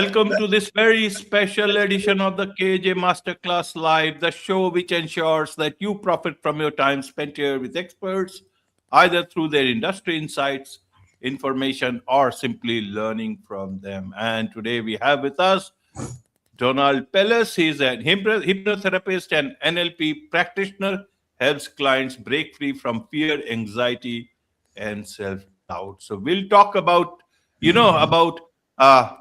Welcome to this very special edition of the KAJ Masterclass Live, the show which ensures that you profit from your time spent here with experts, either through their industry insights, information, or simply learning from them. And today we have with us Donald Pelles. He's a hypnotherapist and NLP practitioner, helps clients break free from fear, anxiety, and self-doubt. So we'll talk about, about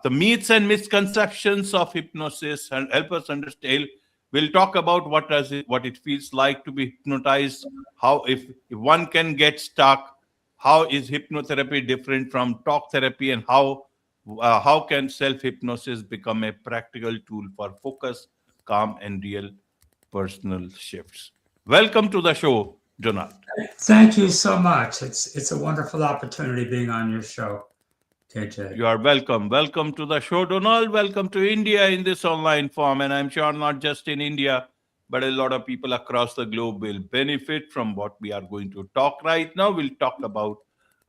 the myths and misconceptions of hypnosis and help us understand. We'll talk about what it feels like to be hypnotized, how if one can get stuck, how is hypnotherapy different from talk therapy, and how can self hypnosis become a practical tool for focus, calm, and real personal shifts? Welcome to the show, Donald. Thank you so much. It's a wonderful opportunity being on your show, KJ. You are welcome. Welcome to the show, Donald. Welcome to India in this online form. And I'm sure not just in India, but a lot of people across the globe will benefit from what we are going to talk right now. We'll talk about,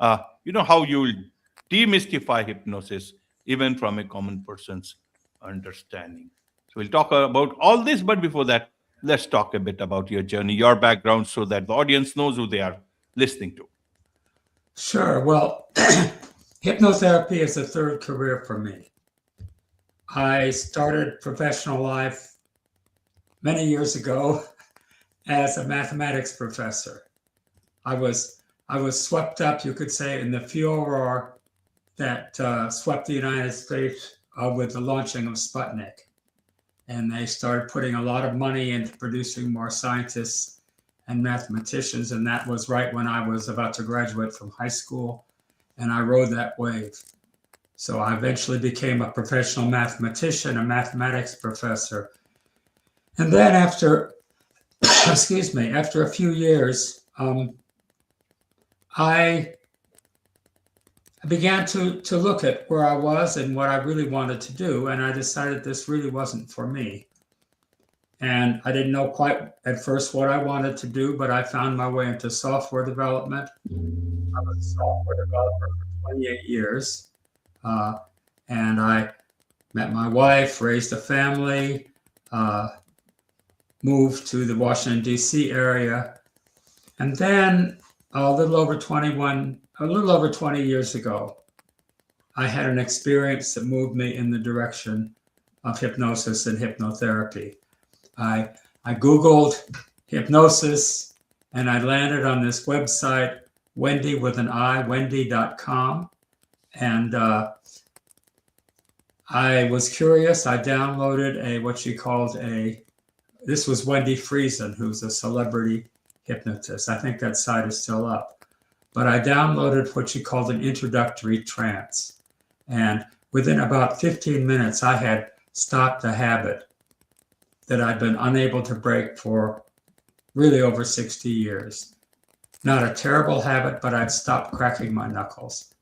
how you will demystify hypnosis, even from a common person's understanding. So we'll talk about all this. But before that, let's talk a bit about your journey, your background, so that the audience knows who they are listening to. Sure. Well, hypnotherapy is a third career for me. I started professional life many years ago as a mathematics professor. I was swept up, you could say, in the furor that swept the United States with the launching of Sputnik. And they started putting a lot of money into producing more scientists and mathematicians. And that was right when I was about to graduate from high school. And I rode that wave. So I eventually became a professional mathematician, a mathematics professor. And then after, after a few years, I began to look at where I was and what I really wanted to do. And I decided this really wasn't for me. And I didn't know quite at first what I wanted to do, but I found my way into software development. I was a software developer for 28 years. And I met my wife, raised a family, moved to the Washington, D.C. area. And then a little over 20 years ago, I had an experience that moved me in the direction of hypnosis and hypnotherapy. I Googled hypnosis and I landed on this website, Wendy with an I, wendy.com. And I was curious. I downloaded this was Wendy Friesen, who's a celebrity hypnotist. I think that site is still up. But I downloaded what she called an introductory trance. And within about 15 minutes, I had stopped a habit that I'd been unable to break for really over 60 years. Not a terrible habit, but I'd stopped cracking my knuckles.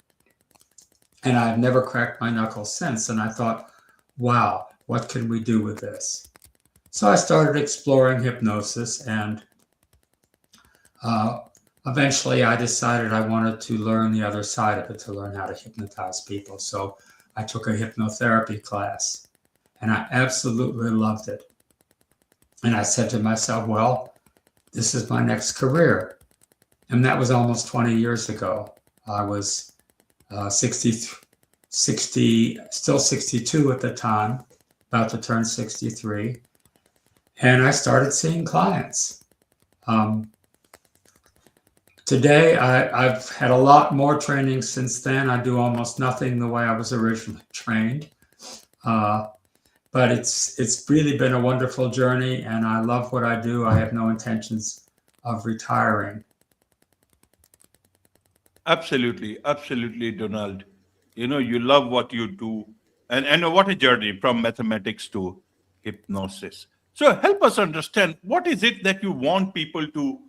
And I've never cracked my knuckles since. And I thought, wow, what can we do with this? So I started exploring hypnosis, and eventually I decided I wanted to learn the other side of it, to learn how to hypnotize people. So I took a hypnotherapy class, and I absolutely loved it. And I said to myself, well, this is my next career. And that was almost 20 years ago. I was still 62 at the time, about to turn 63. And I started seeing clients. Today, I've had a lot more training since then. I do almost nothing the way I was originally trained. But it's really been a wonderful journey, and I love what I do. I have no intentions of retiring. Absolutely, Donald. You love what you do, and what a journey from mathematics to hypnosis. So help us understand, what is it that you want people to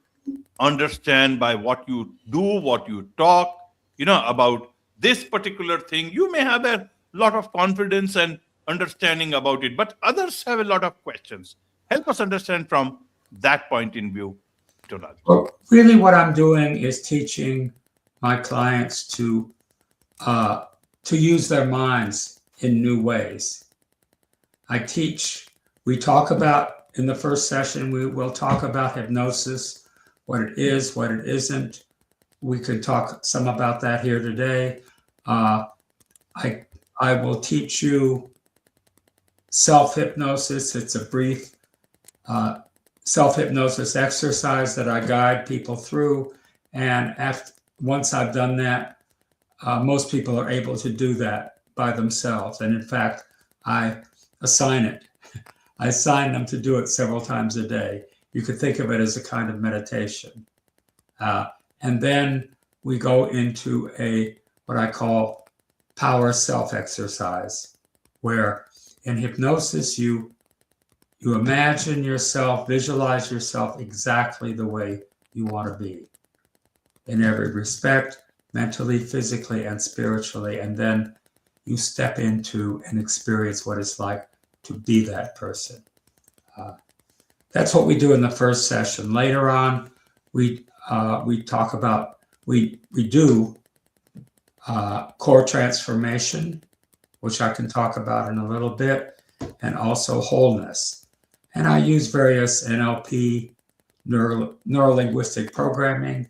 understand by what you do, what you talk, about this particular thing. You may have a lot of confidence and understanding about it, but others have a lot of questions. Help us understand from that point in view, Donald. Well, really what I'm doing is teaching my clients to use their minds in new ways. We talk about, in the first session, we will talk about hypnosis, what it is, what it isn't. We could talk some about that here today. I will teach you self-hypnosis. It's a brief self-hypnosis exercise that I guide people through. And once I've done that, most people are able to do that by themselves. And in fact, I assign it. I assign them to do it several times a day. You could think of it as a kind of meditation. And then we go into what I call power self-exercise, where in hypnosis, you imagine yourself, visualize yourself exactly the way you want to be in every respect, mentally, physically, and spiritually. And then you step into and experience what it's like to be that person. That's what we do in the first session. Later on, we talk about, we do core transformation, which I can talk about in a little bit, and also wholeness. And I use various NLP, neuro-linguistic programming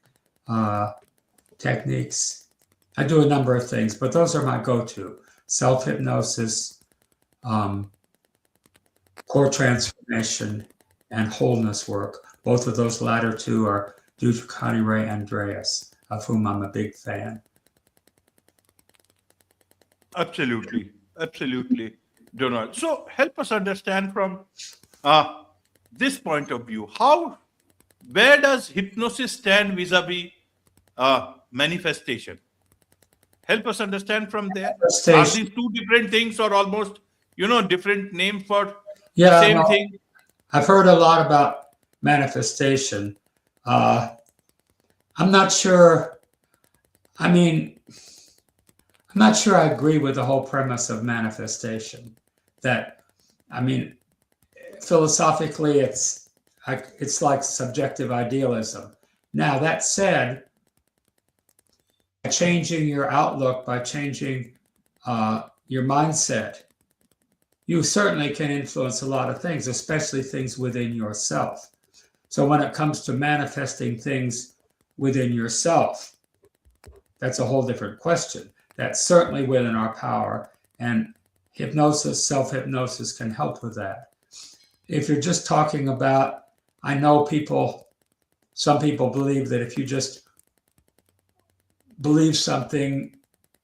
techniques. I do a number of things, but those are my go-to. Self-hypnosis, core transformation, and wholeness work. Both of those latter two are due to Connie Ray Andreas, of whom I'm a big fan. Absolutely. Absolutely, Donald. So help us understand from this point of view, where does hypnosis stand vis-a-vis manifestation? Help us understand from there. Are these two different things or almost, different name for the same thing? I've heard a lot about manifestation. I'm not sure. I'm not sure I agree with the whole premise of manifestation. Philosophically, it's like subjective idealism. Now, that said, by changing your outlook, by changing your mindset, you certainly can influence a lot of things, especially things within yourself. So when it comes to manifesting things within yourself, that's a whole different question. That's certainly within our power, and hypnosis, self-hypnosis can help with that. If you're just talking about, I know some people believe that if you just believe something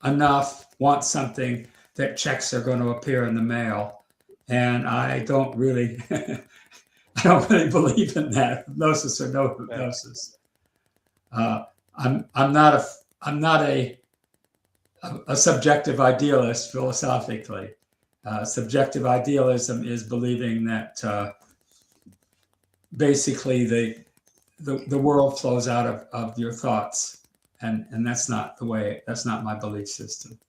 enough, want something, that checks are going to appear in the mail. And I don't really, believe in that, hypnosis or no hypnosis. I'm not a subjective idealist philosophically. Subjective idealism is believing that basically the world flows out of your thoughts, and that's not my belief system.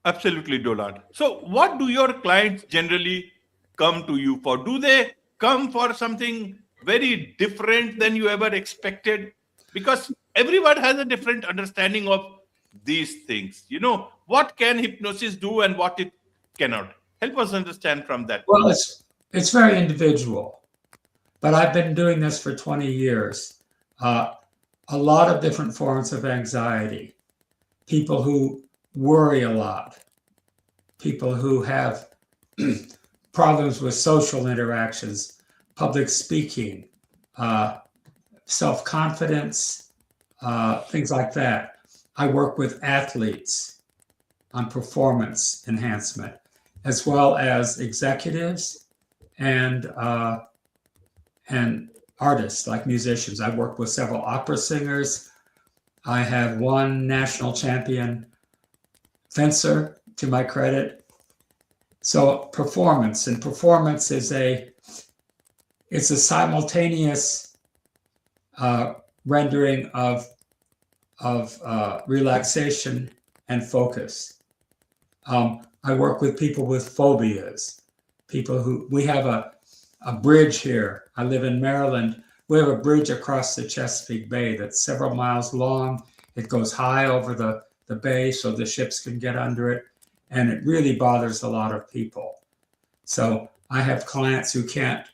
Absolutely, Donald. So what do your clients generally come to you for? Do they come for something very different than you ever expected? Because everyone has a different understanding of these things. What can hypnosis do and what it cannot? Help us understand from that. Well, it's very individual, but I've been doing this for 20 years. A lot of different forms of anxiety, people who worry a lot, people who have problems with social interactions, public speaking, self-confidence, things like that. I work with athletes on performance enhancement, as well as executives and artists like musicians. I work with several opera singers. I have one national champion fencer to my credit. So performance is it's a simultaneous rendering of relaxation and focus. I work with people with phobias, we have a bridge here. I live in Maryland. We have a bridge across the Chesapeake Bay that's several miles long. It goes high over the bay so the ships can get under it. and it really bothers a lot of people. So I have clients who can't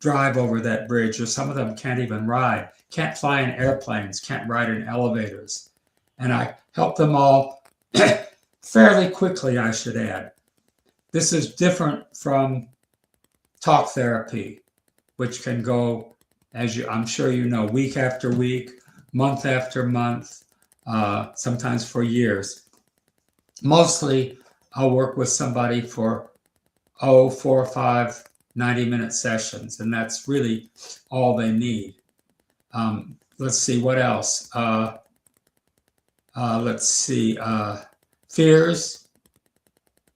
drive over that bridge, or some of them can't even ride, can't fly in airplanes, can't ride in elevators. And I help them all fairly quickly, I should add. This is different from talk therapy, which can go, as I'm sure you know, week after week, month after month, sometimes for years. Mostly, I'll work with somebody for 4 or 5 90-minute sessions, and that's really all they need. Let's see, what else? Let's see, fears,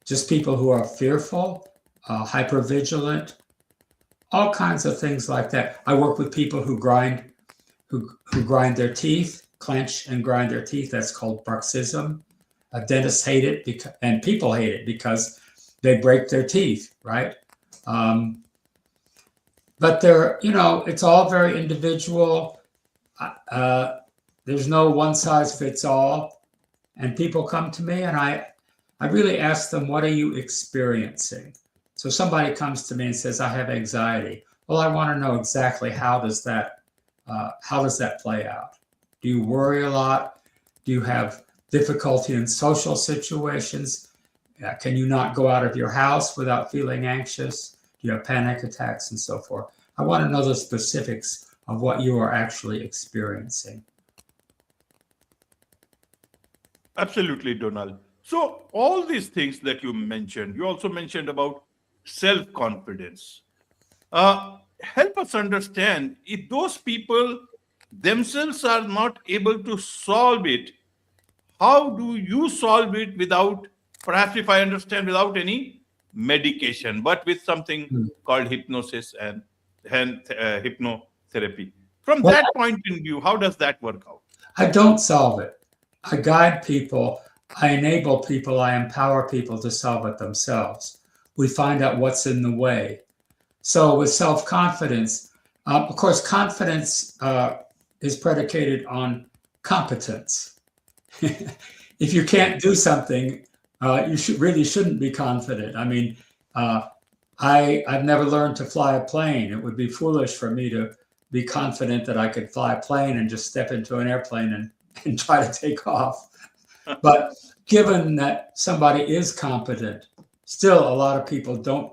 just people who are fearful, hypervigilant, all kinds of things like that. I work with people who grind their teeth, clench and grind their teeth. That's called bruxism. Dentists hate it, and people hate it because they break their teeth, right? But it's all very individual. There's no one size fits all. And people come to me and I really ask them, what are you experiencing? So somebody comes to me and says, I have anxiety. Well, I want to know exactly how does that play out? Do you worry a lot? Do you have difficulty in social situations? Can you not go out of your house without feeling anxious? Do you have panic attacks and so forth? I want to know the specifics of what you are actually experiencing. Absolutely, Donald. So all these things that you mentioned, you also mentioned about self-confidence. Help us understand, if those people themselves are not able to solve it, how do you solve it without, perhaps if I understand, without any medication, but with something called hypnosis and hypnotherapy? From Well, that point in view, how does that work out? I don't solve it. I guide people, I enable people, I empower people to solve it themselves. We find out what's in the way. So with self-confidence, of course, confidence is predicated on competence. If you can't do something, you really shouldn't be confident. I mean, I've never learned to fly a plane. It would be foolish for me to be confident that I could fly a plane and just step into an airplane and try to take off. But given that somebody is competent, still a lot of people don't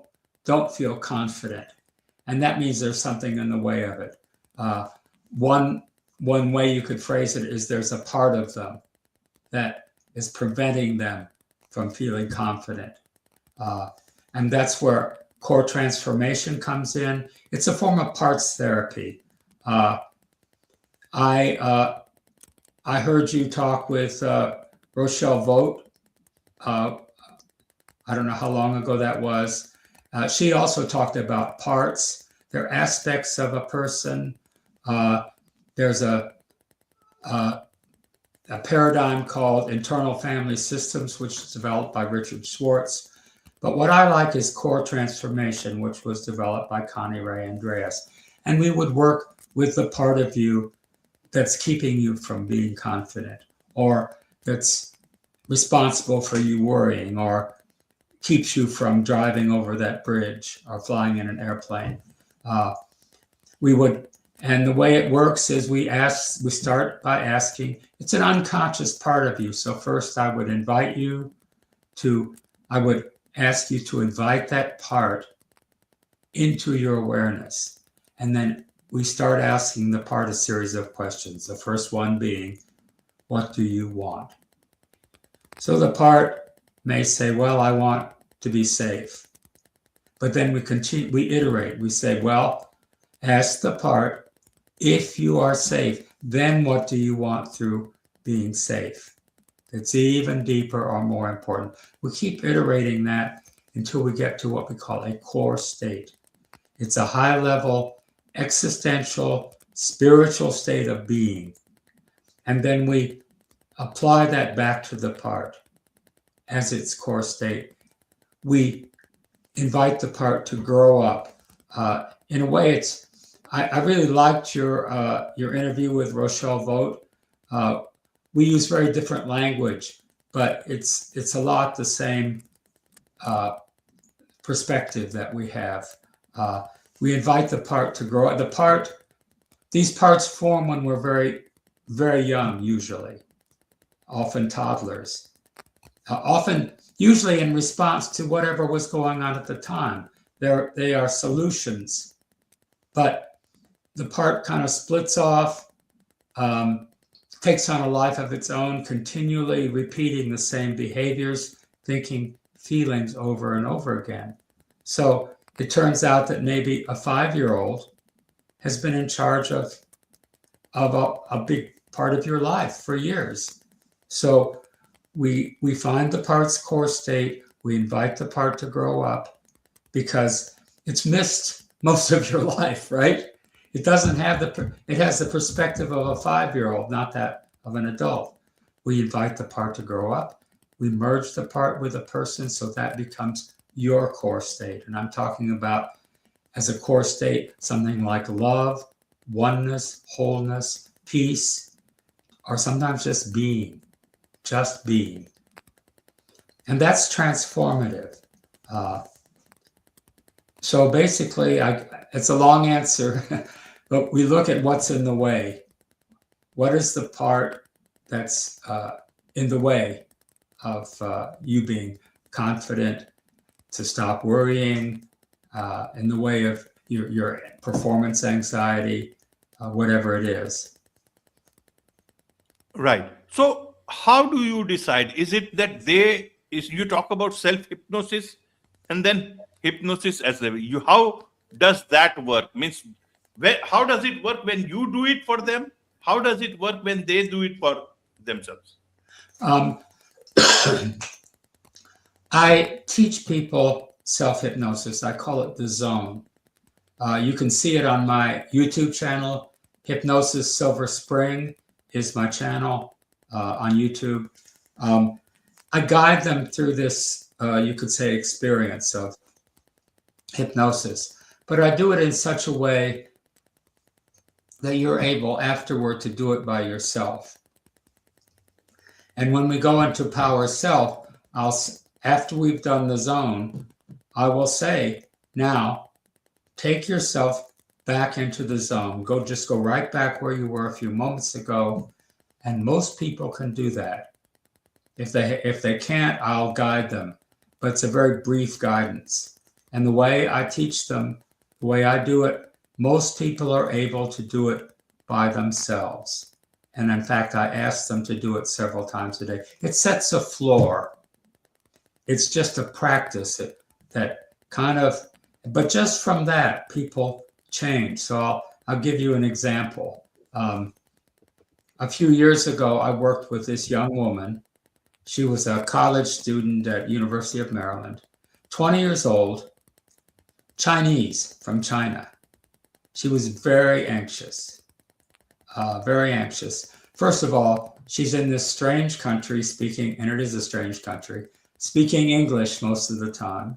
feel confident. And that means there's something in the way of it. One way you could phrase it is there's a part of them that is preventing them from feeling confident. And that's where core transformation comes in. It's a form of parts therapy. I heard you talk with Rochelle Vogt. I don't know how long ago that was. She also talked about parts. They're aspects of a person. There's a paradigm called internal family systems, which is developed by Richard Schwartz. But what I like is core transformation, which was developed by Connie Ray Andreas. And we would work with the part of you that's keeping you from being confident, or that's responsible for you worrying, or keeps you from driving over that bridge or flying in an airplane. And the way it works is we start by asking, it's an unconscious part of you. So first I would ask you to invite that part into your awareness. And then we start asking the part a series of questions. The first one being, what do you want? So the part may say, well, I want to be safe. But then we iterate. We say, well, ask the part, if you are safe, then what do you want through being safe? It's even deeper or more important. We keep iterating that until we get to what we call a core state. It's a high-level, existential, spiritual state of being. And then we apply that back to the part as its core state. We invite the part to grow up. In a way, I really liked your interview with Rochelle Vogt. We use very different language, but it's a lot the same perspective that we have. We invite the part to grow. These parts form when we're very, very young, usually, often toddlers, usually in response to whatever was going on at the time. They are solutions, but the part kind of splits off, takes on a life of its own, continually repeating the same behaviors, thinking, feelings over and over again. So it turns out that maybe a 5-year-old has been in charge of a big part of your life for years. So we find the part's core state, we invite the part to grow up because it's missed most of your life, right? It doesn't have it has the perspective of a 5-year-old, not that of an adult. We invite the part to grow up. We merge the part with a person so that becomes your core state. And I'm talking about as a core state, something like love, oneness, wholeness, peace, or sometimes just being. And that's transformative. So basically, it's a long answer, but we look at what's in the way. What is the part that's in the way of you being confident, to stop worrying, in the way of your performance anxiety, whatever it is. Right. So how do you decide? Is it that you talk about self-hypnosis and then hypnosis as how does that work? Means how does it work when you do it for them? How does it work when they do it for themselves? I teach people self-hypnosis. I call it the zone. You can see it on my YouTube channel. Hypnosis Silver Spring is my channel on YouTube. I guide them through this, you could say, experience of hypnosis. But I do it in such a way that you're able afterward to do it by yourself. And when we go into Power Self, after we've done the zone, I will say, now, take yourself back into the zone. Just go right back where you were a few moments ago. And most people can do that. If they can't, I'll guide them. But it's a very brief guidance. And the way I teach them, the way I do it, most people are able to do it by themselves. And in fact, I ask them to do it several times a day. It sets a floor. It's just a practice that kind of, but just from that, people change. So I'll give you an example. A few years ago, I worked with this young woman. She was a college student at University of Maryland, 20 years old, Chinese, from China. She was very anxious, very anxious. First of all, she's in this strange country speaking, and it is a strange country, speaking English most of the time.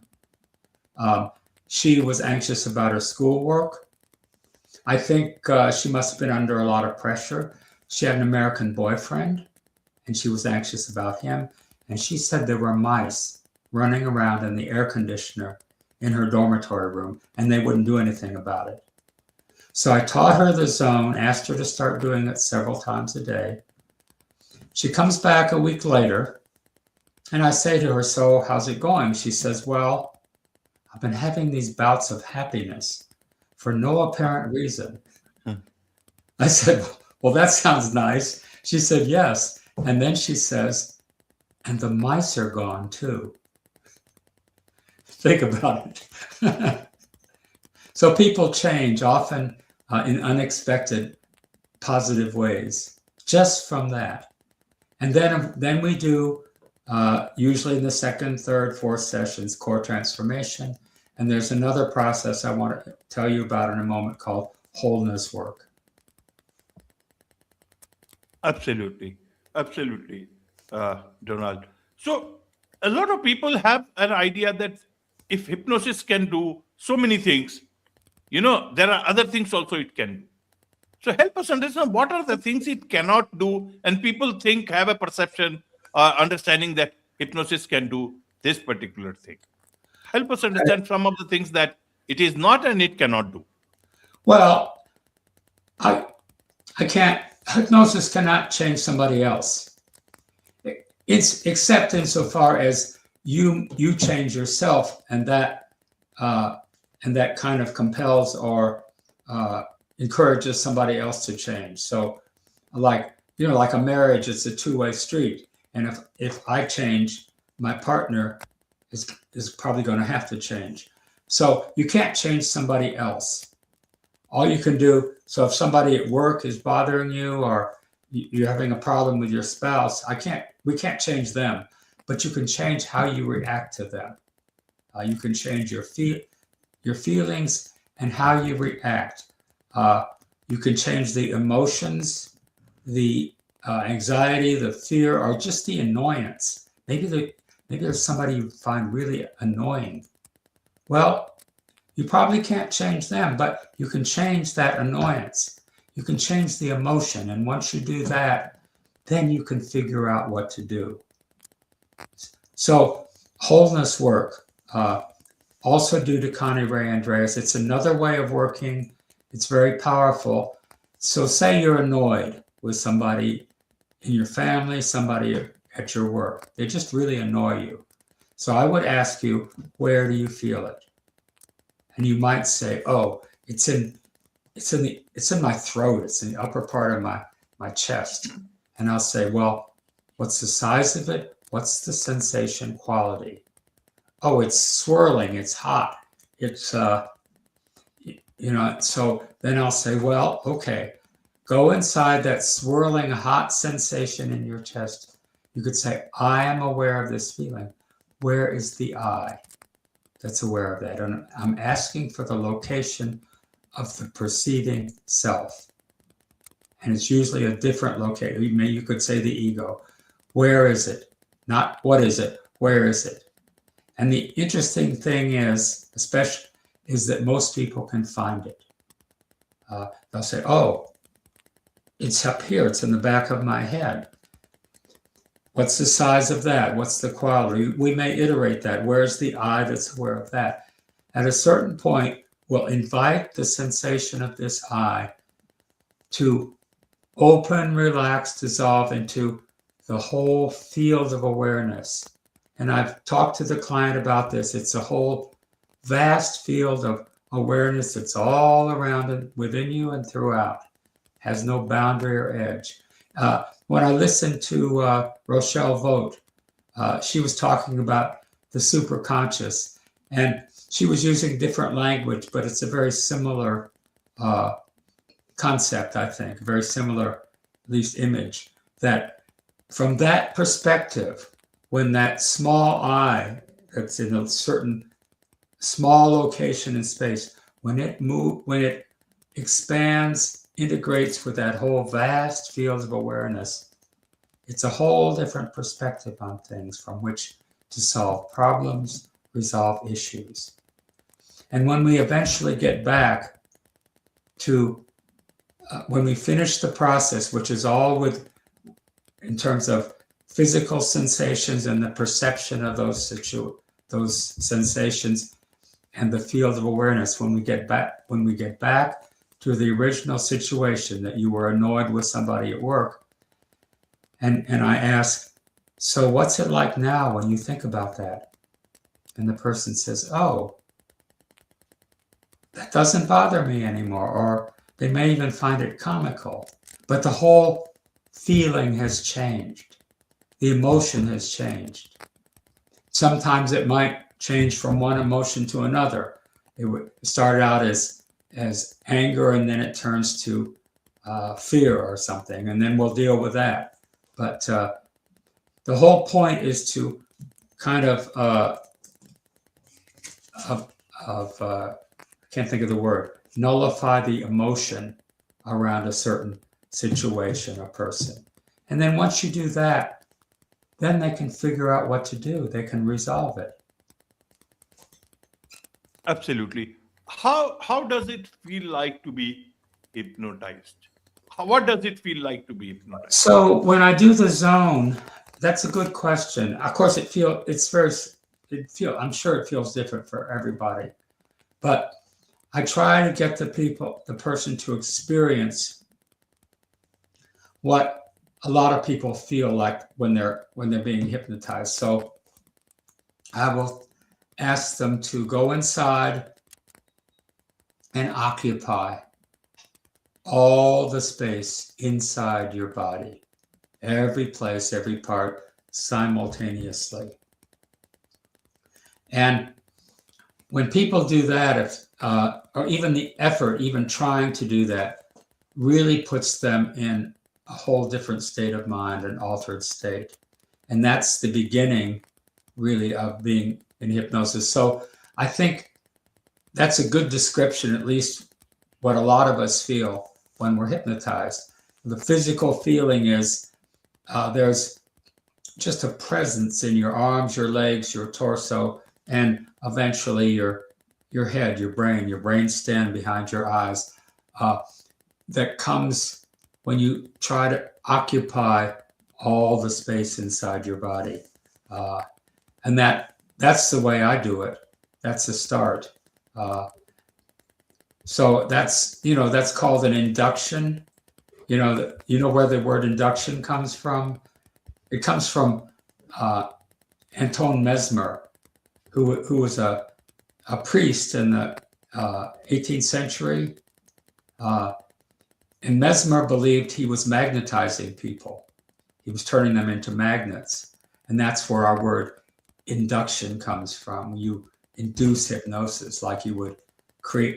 She was anxious about her schoolwork. I think she must have been under a lot of pressure. She had an American boyfriend, and she was anxious about him. And she said there were mice running around in the air conditioner in her dormitory room, and they wouldn't do anything about it. So I taught her the zone, asked her to start doing it several times a day. She comes back a week later, and I say to her, so how's it going? She says, well, I've been having these bouts of happiness for no apparent reason. I said, well, that sounds nice. She said, yes. And then she says, and the mice are gone too. Think about it. So people change, often in unexpected, positive ways, just from that. And then we do, usually in the second, third, fourth sessions, core transformation. And there's another process I want to tell you about in a moment called wholeness work. Absolutely, Donald. So a lot of people have an idea that if hypnosis can do so many things, there are other things also it can do. So help us understand what are the things it cannot do, and people have a perception, understanding that hypnosis can do this particular thing. Help us understand some of the things that it is not and it cannot do. Well, I can't. Hypnosis cannot change somebody else. It's except insofar as you change yourself, and that kind of compels or encourages somebody else to change. So, like like a marriage, it's a two-way street, and if I change, my partner is probably going to have to change. So you can't change somebody else. All you can do, so if somebody at work is bothering you or you're having a problem with your spouse, we can't change them, but you can change how you react to them. You can change your feelings and how you react. You can change the emotions, the anxiety, the fear, or just the annoyance. Maybe there's somebody you find really annoying. Well, you probably can't change them, but you can change that annoyance. You can change the emotion. And once you do that, then you can figure out what to do. So wholeness work, also due to Connie Ray Andreas, it's another way of working. It's very powerful. So say you're annoyed with somebody in your family, somebody at your work. They just really annoy you. So I would ask you, where do you feel it? And you might say, oh, it's in my throat. It's in the upper part of my chest. And I'll say, well, what's the size of it? What's the sensation quality? Oh, it's swirling. It's hot. It's, so then I'll say, well, okay, go inside that swirling hot sensation in your chest. You could say, I am aware of this feeling. Where is the I that's aware of that? And I'm asking for the location of the perceiving self. And it's usually a different location. You could say the ego. Where is it? Not what is it? Where is it? And the interesting thing is, especially, is that most people can find it. They'll say, oh, it's up here. It's in the back of my head. What's the size of that? What's the quality? We may iterate that. Where's the I that's aware of that? At a certain point, we'll invite the sensation of this I to open, relax, dissolve into the whole field of awareness. And I've talked to the client about this. It's a whole vast field of awareness that's all around and within you and throughout. Has no boundary or edge. When I listened to Rochelle Vogt, she was talking about the superconscious, and she was using different language, but it's a very similar concept, I think, a very similar, at least image, that from that perspective, when that small I that's in a certain small location in space, when it expands, integrates with that whole vast field of awareness, it's a whole different perspective on things from which to solve problems, resolve issues. And when we eventually get back to, when we finish the process, which is all in terms of physical sensations and the perception of those sensations and the field of awareness, when we get back to the original situation that you were annoyed with somebody at work, and I ask, so what's it like now when you think about that? And the person says, oh, that doesn't bother me anymore, or they may even find it comical, but the whole feeling has changed. The emotion has changed. Sometimes it might change from one emotion to another. It would start out as anger, and then it turns to fear or something, and then we'll deal with that. But the whole point is to kind of I can't think of the word, nullify the emotion around a certain situation or person. And then once you do that, then they can figure out what to do. They can resolve it. Absolutely. How does it feel like to be hypnotized? What does it feel like to be hypnotized? So when I do the zone, that's a good question. Of course, it's I'm sure it feels different for everybody, but I try to get the person to experience what a lot of people feel like when they're being hypnotized. So I will ask them to go inside and occupy all the space inside your body, every place, every part, simultaneously. And when people do that, or even the effort, even trying to do that, really puts them in a whole different state of mind, an altered state. And that's the beginning, really, of being in hypnosis. So I think that's a good description, at least what a lot of us feel when we're hypnotized. The physical feeling is there's just a presence in your arms, your legs, your torso, and eventually your head, your brain stem behind your eyes. That comes when you try to occupy all the space inside your body. And that's the way I do it. That's the start. So that's called an induction. You know where the word induction comes from? It comes from Anton Mesmer, who was a priest in the 18th century. And Mesmer believed he was magnetizing people. He was turning them into magnets. And that's where our word induction comes from. You induce hypnosis like you would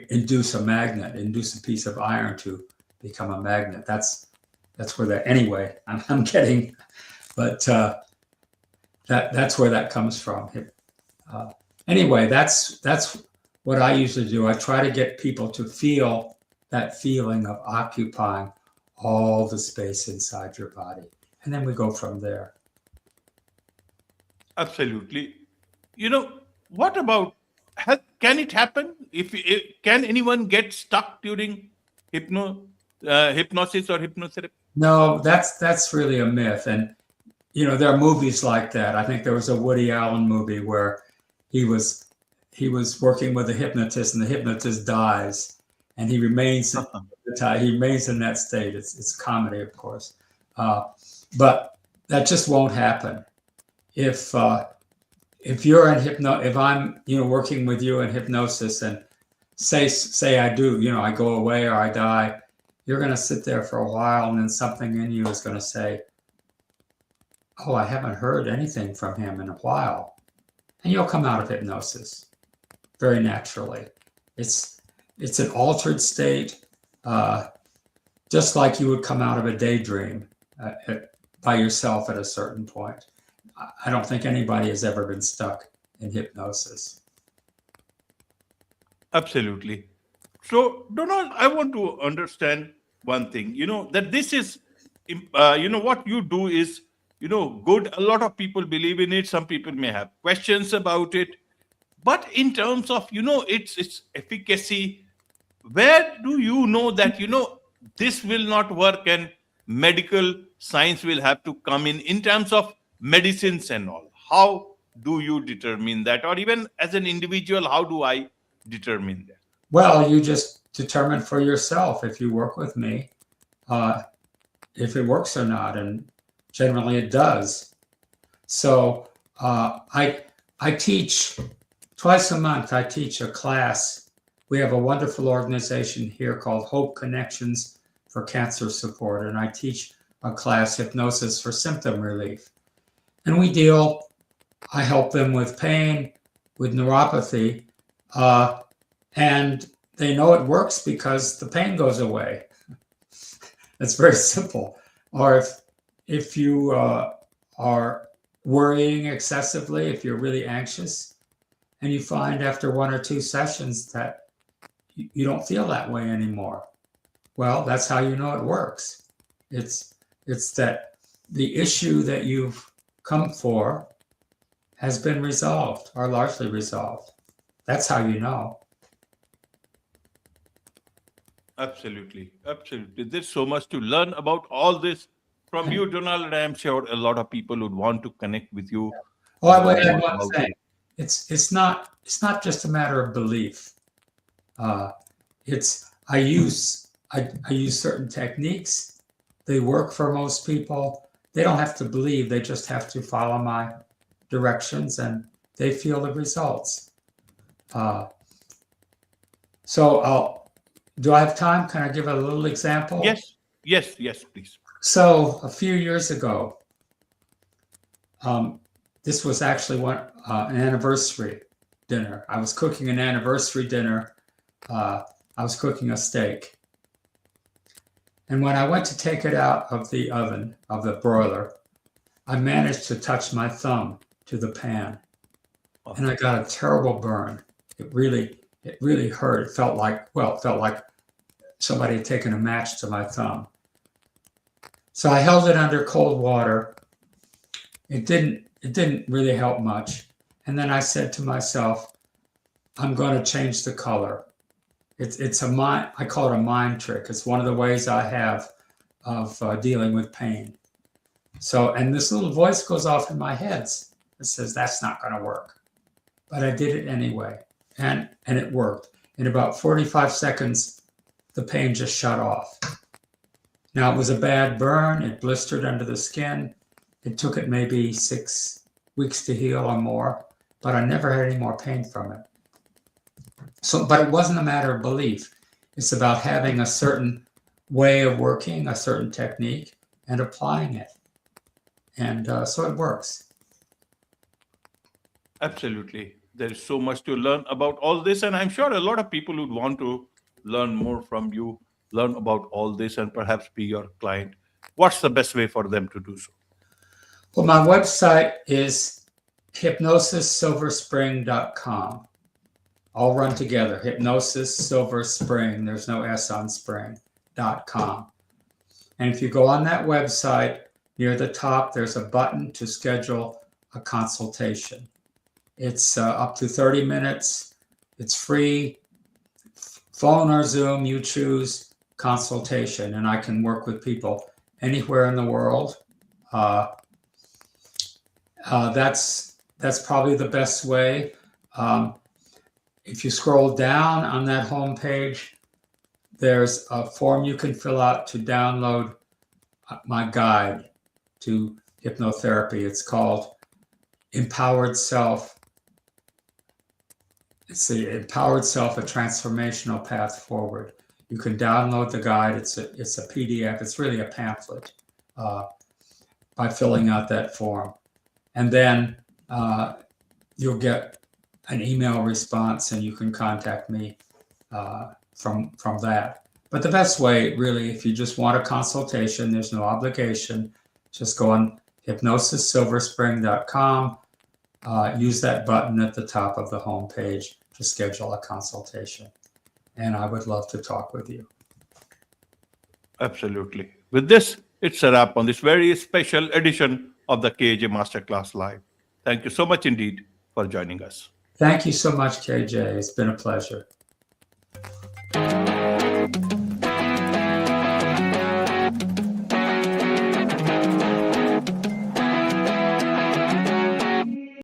induce a magnet, induce a piece of iron to become a magnet. That's where that, anyway, I'm getting, but that's where that comes from. Anyway, that's what I usually do. I try to get people to feel that feeling of occupying all the space inside your body. And then we go from there. Absolutely. What about can it happen? Can anyone get stuck during hypnosis or hypnotherapy? No, that's really a myth. And there are movies like that. I think there was a Woody Allen movie where he was working with a hypnotist, and the hypnotist dies, and he remains in that state. It's comedy, of course, but that just won't happen. If you're in if I'm working with you in hypnosis, and say I do, I go away or I die, you're going to sit there for a while, and then something in you is going to say, oh, I haven't heard anything from him in a while. And you'll come out of hypnosis very naturally. It's an altered state, just like you would come out of a daydream by yourself at a certain point. I don't think anybody has ever been stuck in hypnosis. Absolutely. So, Donald, I want to understand one thing. That this is, what you do is, good. A lot of people believe in it. Some people may have questions about it. But in terms of, its efficacy, where do you know that, this will not work and medical science will have to come in terms of medicines and all? How do you determine that? Or even as an individual, how do I determine that? Well, you just determine for yourself if you work with me, if it works or not, and generally it does. So I teach twice a month. I teach a class. We have a wonderful organization here called Hope Connections for Cancer Support, and I teach a class, Hypnosis for Symptom Relief. And I help them with pain, with neuropathy, and they know it works because the pain goes away. It's very simple. Or if you are worrying excessively, if you're really anxious, and you find after one or two sessions that you don't feel that way anymore, well, that's how you know it works. It's that the issue that you've come for has been resolved or largely resolved. That's how you know. Absolutely. Absolutely. There's so much to learn about all this from you, Donald. And I'm sure a lot of people would want to connect with you. Oh, I would add one thing. it's not just a matter of belief. It's I use certain techniques. They work for most people. They don't have to believe. They just have to follow my directions, and they feel the results. Do I have time? Can I give a little example? Yes, please. So a few years ago, this was actually an anniversary dinner. I was cooking an anniversary dinner. I was cooking a steak. And when I went to take it out of the oven, of the broiler, I managed to touch my thumb to the pan. And I got a terrible burn. It really hurt. It felt like somebody had taken a match to my thumb. So I held it under cold water. It didn't really help much. And then I said to myself, I'm going to change the color. I call it a mind trick. It's one of the ways I have of dealing with pain. So, and this little voice goes off in my head. It says, that's not going to work. But I did it anyway. And it worked. In about 45 seconds, the pain just shut off. Now, it was a bad burn. It blistered under the skin. It took it maybe 6 weeks to heal or more, but I never had any more pain from it. So, but it wasn't a matter of belief. It's about having a certain way of working, a certain technique, and applying it. And so it works. Absolutely. There is so much to learn about all this, and I'm sure a lot of people would want to learn more from you, learn about all this, and perhaps be your client. What's the best way for them to do so? Well, my website is hypnosissilverspring.com. All run together. Hypnosis Silver Spring. There's no S on spring.com. And if you go on that website, near the top, there's a button to schedule a consultation. It's up to 30 minutes. It's free. Phone or Zoom, you choose consultation, and I can work with people anywhere in the world. That's probably the best way. If you scroll down on that home page, there's a form you can fill out to download my guide to hypnotherapy. It's called Empowered Self. It's the Empowered Self, a Transformational Path Forward. You can download the guide. It's a PDF. It's really a pamphlet by filling out that form. And then you'll get an email response, and you can contact me from that. But the best way, really, if you just want a consultation, there's no obligation. Just go on hypnosissilverspring.com. Use that button at the top of the home page to schedule a consultation. And I would love to talk with you. Absolutely. With this, it's a wrap on this very special edition of the KAJ Masterclass Live. Thank you so much indeed for joining us. Thank you so much, KJ. It's been a pleasure.